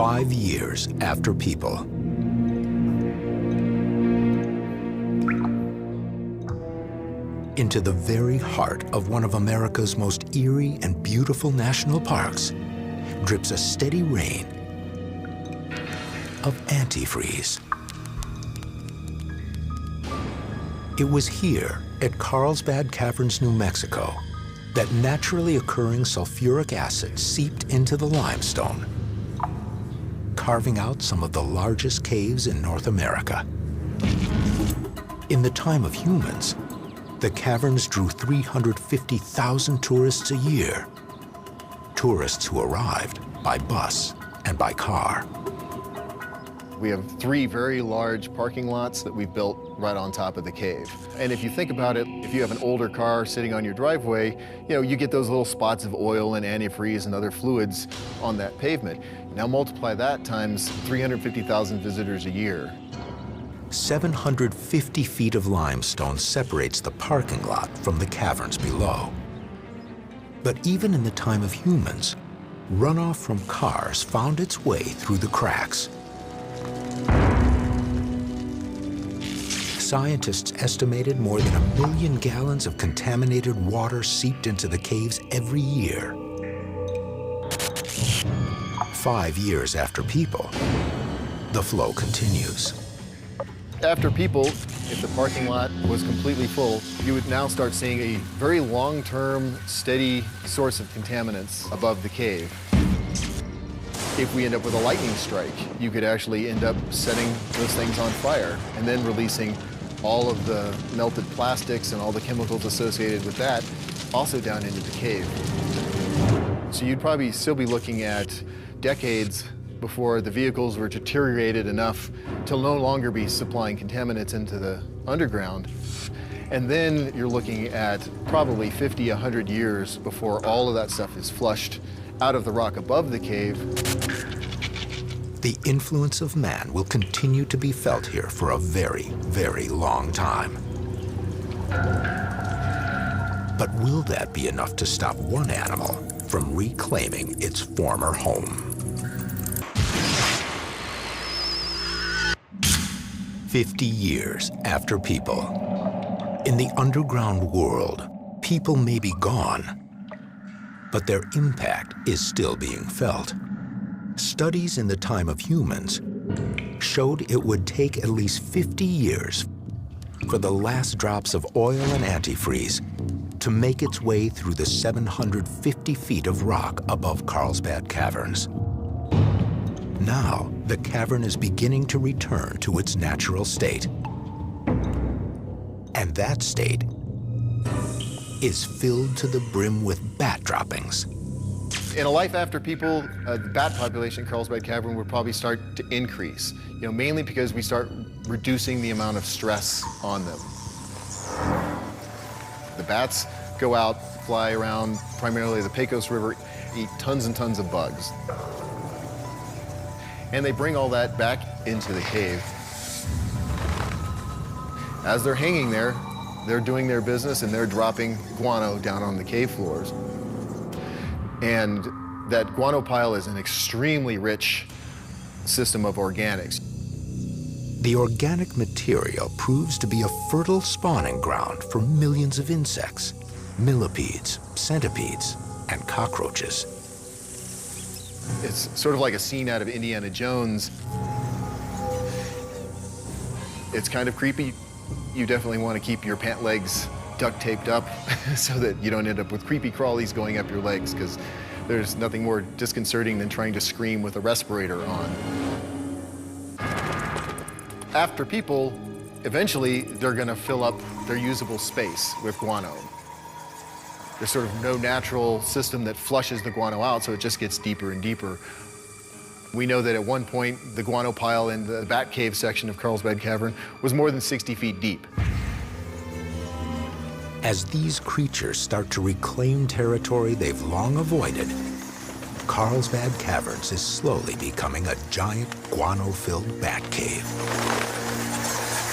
5 years after people. Into the very heart of one of America's most eerie and beautiful national parks drips a steady rain of antifreeze. It was here at Carlsbad Caverns, New Mexico, that naturally occurring sulfuric acid seeped into the limestone, carving out some of the largest caves in North America. In the time of humans, the caverns drew 350,000 tourists a year, tourists who arrived by bus and by car. We have 3 very large parking lots that we've built right on top of the cave. And if you think about it, if you have an older car sitting on your driveway, you get those little spots of oil and antifreeze and other fluids on that pavement. Now multiply that times 350,000 visitors a year. 750 feet of limestone separates the parking lot from the caverns below. But even in the time of humans, runoff from cars found its way through the cracks. Scientists estimated more than 1 million gallons of contaminated water seeped into the caves every year. 5 years after people, the flow continues. After people, if the parking lot was completely full, you would now start seeing a very long-term, steady source of contaminants above the cave. If we end up with a lightning strike, you could actually end up setting those things on fire and then releasing all of the melted plastics and all the chemicals associated with that also down into the cave. So you'd probably still be looking at decades before the vehicles were deteriorated enough to no longer be supplying contaminants into the underground. And then you're looking at probably 50, 100 years before all of that stuff is flushed out of the rock above the cave. The influence of man will continue to be felt here for a very, very long time. But will that be enough to stop one animal from reclaiming its former home? 50 years after people. In the underground world, people may be gone, but their impact is still being felt. Studies in the time of humans showed it would take at least 50 years for the last drops of oil and antifreeze to make its way through the 750 feet of rock above Carlsbad Caverns. Now, the cavern is beginning to return to its natural state. And that state is filled to the brim with bat droppings. In a life after people, the bat population in Carlsbad Cavern would probably start to increase, mainly because we start reducing the amount of stress on them. The bats go out, fly around, primarily the Pecos River, eat tons and tons of bugs. And they bring all that back into the cave. As they're hanging there, they're doing their business and they're dropping guano down on the cave floors. And that guano pile is an extremely rich system of organics. The organic material proves to be a fertile spawning ground for millions of insects, millipedes, centipedes, and cockroaches. It's sort of like a scene out of Indiana Jones. It's kind of creepy. You definitely want to keep your pant legs duct taped up so that you don't end up with creepy crawlies going up your legs, because there's nothing more disconcerting than trying to scream with a respirator on. After people, eventually they're going to fill up their usable space with guano. There's sort of no natural system that flushes the guano out, so it just gets deeper and deeper. We know that at one point, the guano pile in the Bat Cave section of Carlsbad Cavern was more than 60 feet deep. As these creatures start to reclaim territory they've long avoided, Carlsbad Caverns is slowly becoming a giant guano-filled bat cave.